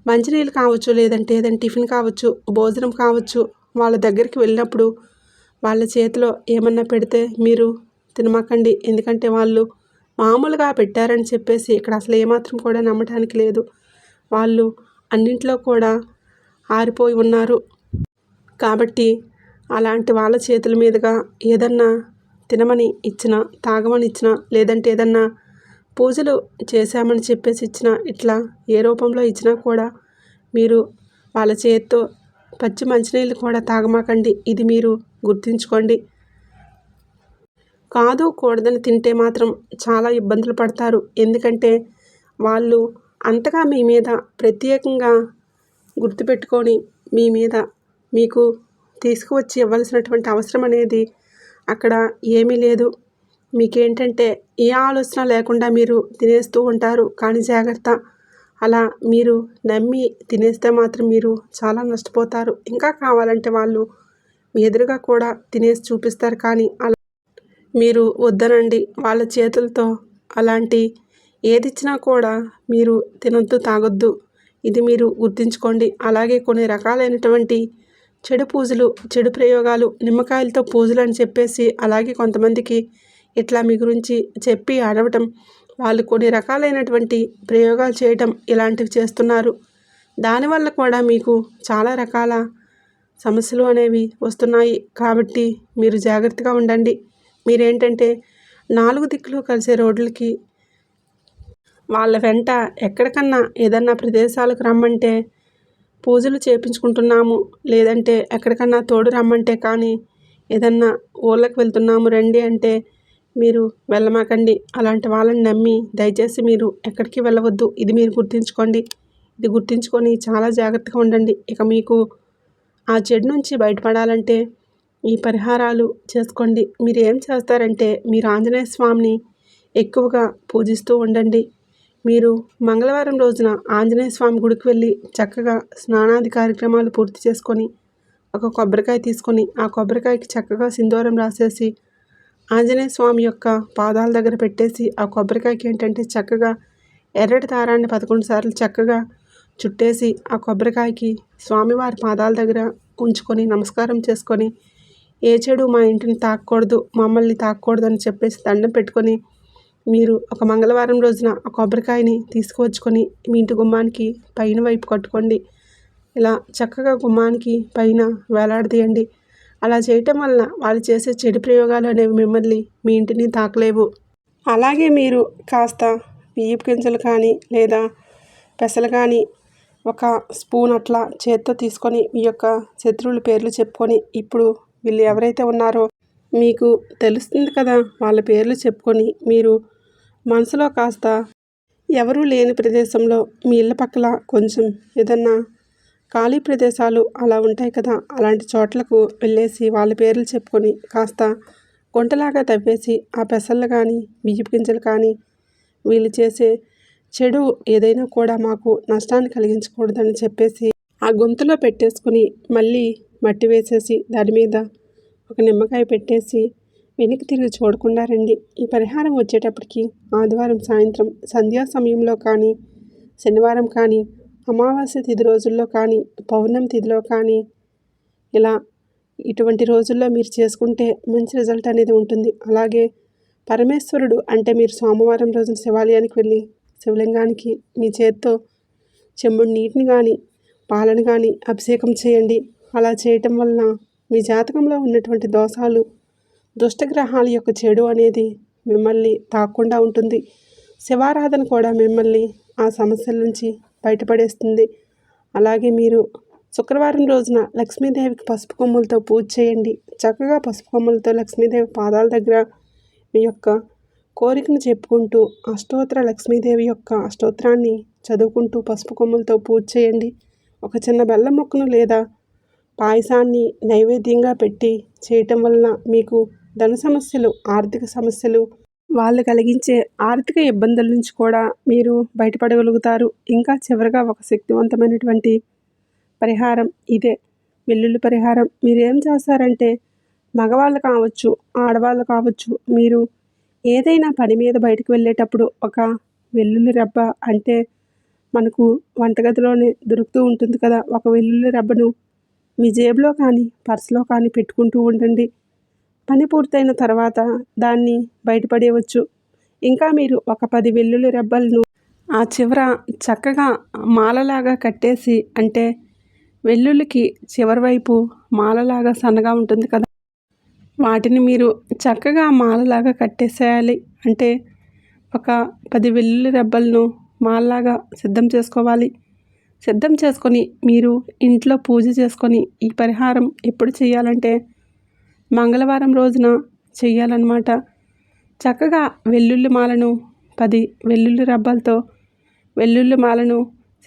మంచినీళ్ళు కావచ్చు, లేదంటే ఏదైనా టిఫిన్ కావచ్చు, భోజనం కావచ్చు, వాళ్ళ దగ్గరికి వెళ్ళినప్పుడు వాళ్ళ చేతిలో ఏమన్నా పెడితే మీరు తినమాకండి. ఎందుకంటే వాళ్ళు మామూలుగా పెట్టారని చెప్పేసి ఇక్కడ అసలు ఏమాత్రం కూడా నమ్మటానికి లేదు. వాళ్ళు అన్నింట్లో కూడా ఆరిపోయి ఉన్నారు. కాబట్టి అలాంటి వాళ్ళ చేతుల మీదుగా ఏదన్నా తినమని ఇచ్చినా, తాగమని ఇచ్చినా, లేదంటే ఏదన్నా పూజలు చేశామని చెప్పేసి ఇచ్చినా, ఇట్లా ఏ రూపంలో ఇచ్చినా కూడా మీరు వాళ్ళ చేత్తో పచ్చి మంచినీళ్ళు కూడా తాగమాకండి. ఇది మీరు గుర్తుంచుకోండి. కాదు కూడదని తింటే మాత్రం చాలా ఇబ్బందులు పడతారు. ఎందుకంటే వాళ్ళు అంతగా మీ మీద ప్రత్యేకంగా గుర్తుపెట్టుకొని మీ మీద మీకు తీసుకువచ్చి ఇవ్వాల్సినటువంటి అవసరం అనేది అక్కడ ఏమీ లేదు. మీకేంటంటే ఏ ఆలోచన లేకుండా మీరు తినేస్తూ ఉంటారు. కానీ జాగ్రత్త, అలా మీరు నమ్మి తినేస్తే మాత్రం మీరు చాలా నష్టపోతారు. ఇంకా కావాలంటే వాళ్ళు మీ ఎదురుగా కూడా తినేసి చూపిస్తారు. కానీ అలా మీరు వద్దనండి. వాళ్ళ చేతులతో అలాంటి ఏదిచ్చినా కూడా మీరు తినొద్దు, తాగొద్దు. ఇది మీరు గుర్తుంచుకోండి. అలాగే కొన్ని రకాలైనటువంటి చెడు పూజలు, చెడు ప్రయోగాలు, నిమ్మకాయలతో పూజలు అని చెప్పేసి, అలాగే కొంతమందికి ఇట్లా మీ గురించి చెప్పి అడవటం, వాళ్ళు కొన్ని రకాలైనటువంటి ప్రయోగాలు చేయటం ఇలాంటివి చేస్తున్నారు. దానివల్ల కూడా మీకు చాలా రకాల సమస్యలు అనేవి వస్తున్నాయి. కాబట్టి మీరు జాగ్రత్తగా ఉండండి. మీరేంటంటే 4 దిక్కులు కలిసే రోడ్లకి వాళ్ళ వెంట ఎక్కడికన్నా ఏదన్నా ప్రదేశాలకు రమ్మంటే పూజలు చేయించుకుంటున్నాము, లేదంటే ఎక్కడికన్నా తోడు రమ్మంటే కానీ ఏదన్నా ఊళ్ళకి వెళ్తున్నాము రండి అంటే మీరు వెళ్ళమాకండి. అలాంటి వాళ్ళని నమ్మి దయచేసి మీరు ఎక్కడికి వెళ్ళవద్దు. ఇది మీరు గుర్తుంచుకోండి. ఇది గుర్తుంచుకొని చాలా జాగ్రత్తగా ఉండండి. ఇక మీకు ఆ చెడు నుంచి బయటపడాలంటే ఈ పరిహారాలు చేసుకోండి. మీరు ఏం చేస్తారంటే మీరు ఆంజనేయ స్వామిని ఎక్కువగా పూజిస్తూ ఉండండి. మీరు మంగళవారం రోజున ఆంజనేయ స్వామి గుడికి వెళ్ళి చక్కగా స్నానాది కార్యక్రమాలు పూర్తి చేసుకొని ఒక కొబ్బరికాయ తీసుకొని ఆ కొబ్బరికాయకి చక్కగా సింధూరం రాసేసి ఆంజనేయ స్వామి యొక్క పాదాల దగ్గర పెట్టేసి ఆ కొబ్బరికాయకి ఏంటంటే చక్కగా ఎర్రటి దారాన్ని 11 సార్లు చక్కగా చుట్టేసి ఆ కొబ్బరికాయకి స్వామివారి పాదాల దగ్గర ఉంచుకొని నమస్కారం చేసుకొని ఏ చెడు మా ఇంటిని తాకూడదు, మమ్మల్ని తాకూడదు అని చెప్పేసి దండం పెట్టుకొని మీరు ఒక మంగళవారం రోజున ఆ కొబ్బరికాయని తీసుకువచ్చుకొని మీ ఇంటి గుమ్మానికి పైన వైపు కట్టుకోండి. ఇలా చక్కగా గుమ్మానికి పైన వేలాడదీయండి. అలా చేయటం వలన వాళ్ళు చేసే చెడు ప్రయోగాలు అనేవి మిమ్మల్ని మీ ఇంటిని తాకలేవు. అలాగే మీరు కాస్త బియ్యపు గింజలు కానీ లేదా పెసలు కానీ ఒక స్పూన్ అట్లా చేత్తో తీసుకొని మీ యొక్క శత్రువుల పేర్లు చెప్పుకొని ఇప్పుడు వీళ్ళు ఎవరైతే ఉన్నారో మీకు తెలుస్తుంది కదా, వాళ్ళ పేర్లు చెప్పుకొని మీరు మనసులో కాస్త ఎవరూ లేని ప్రదేశంలో మీ ఇళ్ళ పక్కల కొంచెం ఏదన్నా ఖాళీ ప్రదేశాలు అలా ఉంటాయి కదా, అలాంటి చోట్లకు వెళ్ళేసి వాళ్ళ పేర్లు చెప్పుకొని కాస్త గుంటలాగా తవ్వేసి ఆ పెసలు కానీ బియ్యపు గింజలు కానీ వీళ్ళు చేసే చెడు ఏదైనా కూడా మాకు నష్టాన్ని కలిగించకూడదని చెప్పేసి ఆ గుంతలో పెట్టేసుకొని మళ్ళీ మట్టి వేసేసి దాని మీద ఒక నిమ్మకాయ పెట్టేసి వెనక్కి తిరిగి చూడకుండా రండి. ఈ పరిహారం వచ్చేటప్పటికి ఆదివారం సాయంత్రం సంధ్యా సమయంలో కానీ, శనివారం కానీ, అమావాస్య తిథి రోజుల్లో కానీ, పౌర్ణమి తిథిలో కానీ ఇలా ఇటువంటి రోజుల్లో మీరు చేసుకుంటే మంచి రిజల్ట్ అనేది ఉంటుంది. అలాగే పరమేశ్వరుడు అంటే మీరు సోమవారం రోజున శివాలయానికి వెళ్ళి శివలింగానికి మీ చేత్తో చెంబుడు నీటిని కానీ పాలను కానీ అభిషేకం చేయండి. అలా చేయటం వలన మీ జాతకంలో ఉన్నటువంటి దోషాలు, దుష్టగ్రహాల యొక్క చెడు అనేది మిమ్మల్ని తాకుండా ఉంటుంది. శివారాధన కూడా మిమ్మల్ని ఆ సమస్యల నుంచి బయటపడేస్తుంది. అలాగే మీరు శుక్రవారం రోజున లక్ష్మీదేవికి పసుపు కొమ్ములతో పూజ చేయండి. చక్కగా పసుపు కొమ్ములతో లక్ష్మీదేవి పాదాల దగ్గర మీ యొక్క కోరికను చెప్పుకుంటూ అష్టోత్తర లక్ష్మీదేవి యొక్క అష్టోత్తరాన్ని చదువుకుంటూ పసుపు కొమ్ములతో పూజ చేయండి. ఒక చిన్న బెల్లం ముక్కను లేదా పాయసాన్ని నైవేద్యంగా పెట్టి చేయటం వలన మీకు ధన సమస్యలు, ఆర్థిక సమస్యలు, వాళ్ళు కలిగించే ఆర్థిక ఇబ్బందుల నుంచి కూడా మీరు బయటపడగలుగుతారు. ఇంకా చివరిగా ఒక శక్తివంతమైనటువంటి పరిహారం ఇదే, వెల్లుల్లి పరిహారం. మీరేం చేస్తారంటే మగవాళ్ళు కావచ్చు, ఆడవాళ్ళు కావచ్చు, మీరు ఏదైనా పని మీద బయటకు వెళ్ళేటప్పుడు ఒక వెల్లుల్లి రెబ్బ అంటే మనకు వంటగదిలోనే దొరుకుతూ ఉంటుంది కదా, ఒక వెల్లుల్లి రెబ్బను మీ జేబులో కానీ పర్సులో కానీ పెట్టుకుంటూ ఉండండి. పని పూర్తయిన తర్వాత దాన్ని బయటపడేయవచ్చు. ఇంకా మీరు ఒక 10 వెల్లుల్లి రెబ్బలను ఆ చివర చక్కగా మాలలాగా కట్టేసి, అంటే వెల్లుల్లికి చివరి వైపు మాలలాగా సన్నగా ఉంటుంది కదా, వాటిని మీరు చక్కగా మాలలాగా కట్టేసేయాలి. అంటే ఒక 10 వెల్లుల్లి రెబ్బలను మాలలాగా సిద్ధం చేసుకోవాలి. సిద్ధం చేసుకొని మీరు ఇంట్లో పూజ చేసుకొని ఈ పరిహారం ఎప్పుడు చేయాలంటే మంగళవారం రోజున చెయ్యాలన్నమాట. చక్కగా వెల్లుల్లి మాలను 10 వెల్లుల్లి రెబ్బలతో వెల్లుల్లి మాలను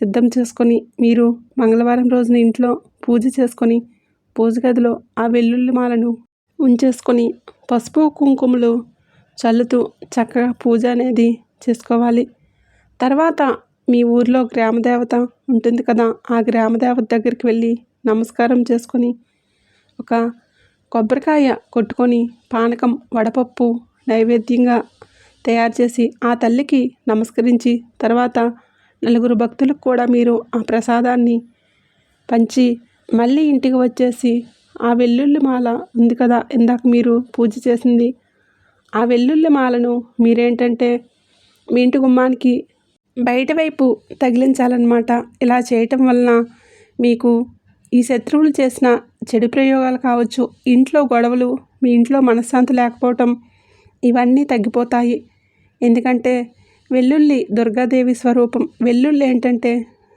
సిద్ధం చేసుకొని మీరు మంగళవారం రోజున ఇంట్లో పూజ చేసుకొని పూజ గదిలో ఆ వెల్లుల్లి మాలను ఉంచేసుకొని పసుపు కుంకుమలు చల్లుతూ చక్కగా పూజ అనేది చేసుకోవాలి. తర్వాత మీ ఊర్లో గ్రామదేవత ఉంటుంది కదా, ఆ గ్రామదేవత దగ్గరికి వెళ్ళి నమస్కారం చేసుకొని ఒక కొబ్బరికాయ కొట్టుకొని పానకం, వడపప్పు నైవేద్యంగా తయారు చేసి ఆ తల్లికి నమస్కరించి తర్వాత 4 భక్తులకు కూడా మీరు ఆ ప్రసాదాన్ని పంచి మళ్ళీ ఇంటికి వచ్చేసి ఆ వెల్లుల్లి మాల ఉంది కదా, ఇందాక మీరు పూజ చేసింది, ఆ వెల్లుల్లి మాలను మీరేంటంటే మీ ఇంటి గుమ్మానికి బయట వైపు తగిలించాలన్నమాట. ఇలా చేయటం వలన మీకు ఈ శత్రువులు చేసిన చెడు ప్రయోగాలు కావచ్చు, ఇంట్లో గొడవలు, మీ ఇంట్లో మనశ్శాంతి లేకపోవటం ఇవన్నీ తగ్గిపోతాయి. ఎందుకంటే వెల్లుల్లి దుర్గాదేవి స్వరూపం. వెల్లుల్లి ఏంటంటే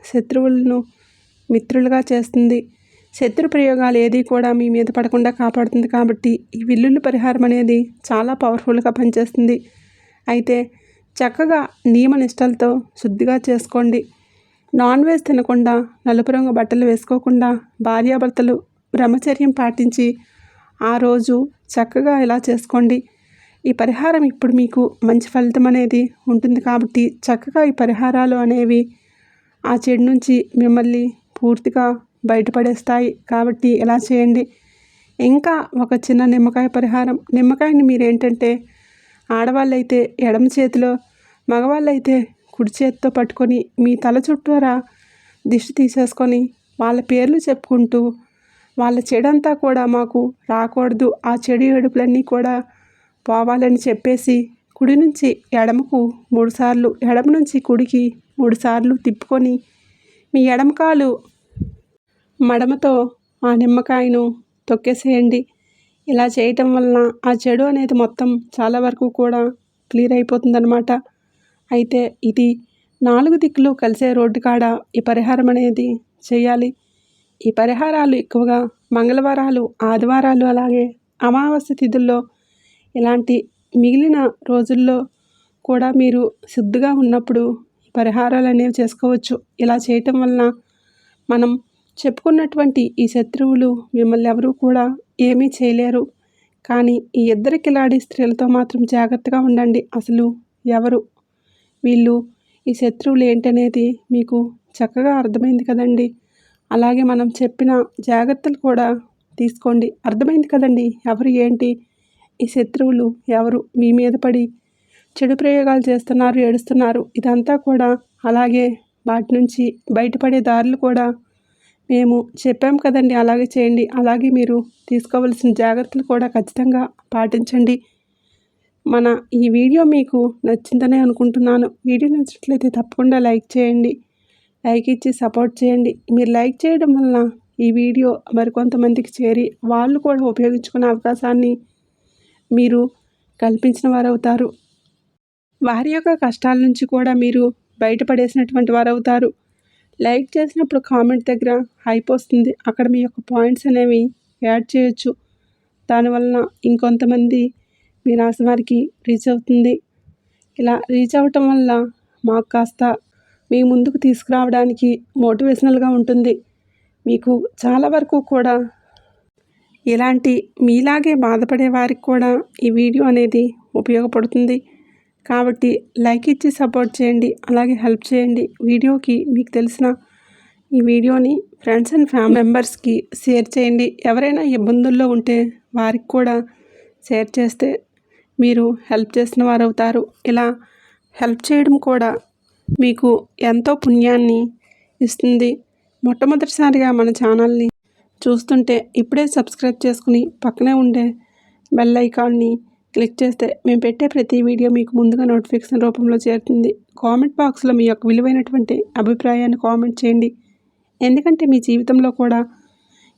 శత్రువులను మిత్రులుగా చేస్తుంది. శత్రు ప్రయోగాలు ఏది కూడా మీ మీద పడకుండా కాపాడుతుంది. కాబట్టి ఈ వెల్లుల్లి పరిహారం అనేది చాలా పవర్ఫుల్గా పనిచేస్తుంది. అయితే చక్కగా నియమ నిష్టలతో శుద్ధిగా చేసుకోండి. నాన్ వెజ్ తినకుండా, నలుపు రంగు బట్టలు వేసుకోకుండా భార్యాభర్తలు బ్రహ్మచర్యం పాటించి ఆ రోజు చక్కగా ఇలా చేసుకోండి. ఈ పరిహారం ఇప్పుడు మీకు మంచి ఫలితం అనేది ఉంటుంది. కాబట్టి చక్కగా ఈ పరిహారాలు అనేవి ఆ చెడు నుంచి మిమ్మల్ని పూర్తిగా బయటపడేస్తాయి. కాబట్టి ఇలా చేయండి. ఇంకా ఒక చిన్న నిమ్మకాయ పరిహారం. నిమ్మకాయని మీరేంటంటే ఆడవాళ్ళైతే ఎడమ చేతిలో, మగవాళ్ళైతే కుడి చేతితో పట్టుకొని మీ తల చుట్టూరా దిష్టి తీసేసుకొని వాళ్ళ పేర్లు చెప్పుకుంటూ వాళ్ళ చెడంతా కూడా మాకు రాకూడదు, ఆ చెడు ఏడుపులన్నీ కూడా పోవాలని చెప్పేసి కుడి నుంచి ఎడమకు 3 సార్లు, ఎడమ నుంచి కుడికి 3 సార్లు తిప్పుకొని మీ ఎడమ కాలు మడమతో ఆ నిమ్మకాయను తొక్కేసేయండి. ఇలా చేయటం వలన ఆ చెడు అనేది మొత్తం చాలా వరకు కూడా క్లియర్ అయిపోతుందన్నమాట. అయితే ఇది 4 దిక్కులు కలిసే రోడ్డు కాడ ఈ పరిహారం అనేది చేయాలి. ఈ పరిహారాలు ఎక్కువగా మంగళవారాలు, ఆదివారాలు, అలాగే అమావాస్య తిథుల్లో, ఇలాంటి మిగిలిన రోజుల్లో కూడా మీరు శుద్ధిగా ఉన్నప్పుడు ఈ పరిహారాలు అనేవి చేసుకోవచ్చు. ఇలా చేయటం వలన మనం చెప్పుకున్నటువంటి ఈ శత్రువులు మిమ్మల్ని ఎవరూ కూడా ఏమీ చేయలేరు. కానీ ఈ ఇద్దరు కిలాడి స్త్రీలతో మాత్రం జాగ్రత్తగా ఉండండి. అసలు ఎవరు వీళ్ళు, ఈ శత్రువులు ఏంటనేది మీకు చక్కగా అర్థమైంది కదండి. అలాగే మనం చెప్పిన జాగ్రత్తలు కూడా తీసుకోండి. అర్థమైంది కదండి ఎవరు ఏంటి, ఈ శత్రువులు ఎవరు మీ మీద పడి చెడు ప్రయోగాలు చేస్తున్నారు, ఏడుస్తున్నారు, ఇదంతా కూడా. అలాగే వాటి నుంచి బయటపడే దారులు కూడా మేము చెప్పాం కదండి. అలాగే చేయండి. అలాగే మీరు తీసుకోవలసిన జాగ్రత్తలు కూడా ఖచ్చితంగా పాటించండి. మన ఈ వీడియో మీకు నచ్చిందనే అనుకుంటున్నాను. వీడియో నచ్చినట్లయితే తప్పకుండా లైక్ చేయండి. లైక్ ఇచ్చి సపోర్ట్ చేయండి. మీరు లైక్ చేయడం వలన ఈ వీడియో మరికొంతమందికి చేరి వాళ్ళు కూడా ఉపయోగించుకునే అవకాశాన్ని మీరు కల్పించిన వారు అవుతారు. వారి యొక్క కష్టాల నుంచి కూడా మీరు బయటపడేసినటువంటి వారు అవుతారు. లైక్ చేసినప్పుడు కామెంట్ దగ్గర హైప్ వస్తుంది. అక్కడ మీ యొక్క పాయింట్స్ అనేవి యాడ్ చేయొచ్చు. దానివలన ఇంకొంతమంది మీ రాశి వారికి రీచ్ అవుతుంది. ఇలా రీచ్ అవ్వటం వల్ల మాకు కాస్త మీ ముందుకు తీసుకురావడానికి మోటివేషనల్గా ఉంటుంది. మీకు చాలా వరకు కూడా ఇలాంటి మీలాగే బాధపడే వారికి కూడా ఈ వీడియో అనేది ఉపయోగపడుతుంది. కాబట్టి లైక్ ఇచ్చి సపోర్ట్ చేయండి. అలాగే హెల్ప్ చేయండి. వీడియోకి మీకు తెలిసిన ఈ వీడియోని ఫ్రెండ్స్ అండ్ ఫ్యామిలీ మెంబర్స్కి షేర్ చేయండి. ఎవరైనా ఇబ్బందుల్లో ఉంటే వారికి కూడా షేర్ చేస్తే మీరు హెల్ప్ చేసిన వారు అవుతారు. ఇలా హెల్ప్ చేయడం కూడా మీకు ఎంతో పుణ్యాన్ని ఇస్తుంది. మొట్టమొదటిసారిగా మన ఛానల్ని చూస్తుంటే ఇప్పుడే సబ్స్క్రైబ్ చేసుకుని పక్కనే ఉండే బెల్ ఐకాన్ని క్లిక్ చేస్తే మేము పెట్టే ప్రతి వీడియో మీకు ముందుగా నోటిఫికేషన్ రూపంలో చేరుతుంది. కామెంట్ బాక్స్లో మీ యొక్క విలువైనటువంటి అభిప్రాయాన్ని కామెంట్ చేయండి. ఎందుకంటే మీ జీవితంలో కూడా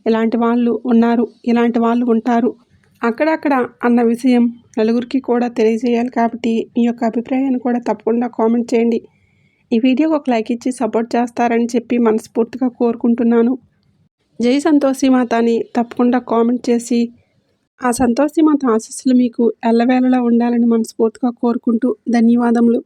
ఇలాంటి వాళ్ళు ఉన్నారు, ఇలాంటి వాళ్ళు ఉంటారు అక్కడక్కడ అన్న విషయం నలుగురికి కూడా తెలియజేయాలి. కాబట్టి మీ యొక్క అభిప్రాయాన్ని కూడా తప్పకుండా కామెంట్ చేయండి. ఈ వీడియోకి ఒక లైక్ ఇచ్చి సపోర్ట్ చేస్తారని చెప్పి మనస్ఫూర్తిగా కోరుకుంటున్నాను. జై సంతోషి మాత అని తప్పకుండా కామెంట్ చేసి ఆ సంతోషి మాత ఆశీస్సులు మీకు ఎల్లవేళలా ఉండాలని మనస్ఫూర్తిగా కోరుకుంటూ ధన్యవాదములు.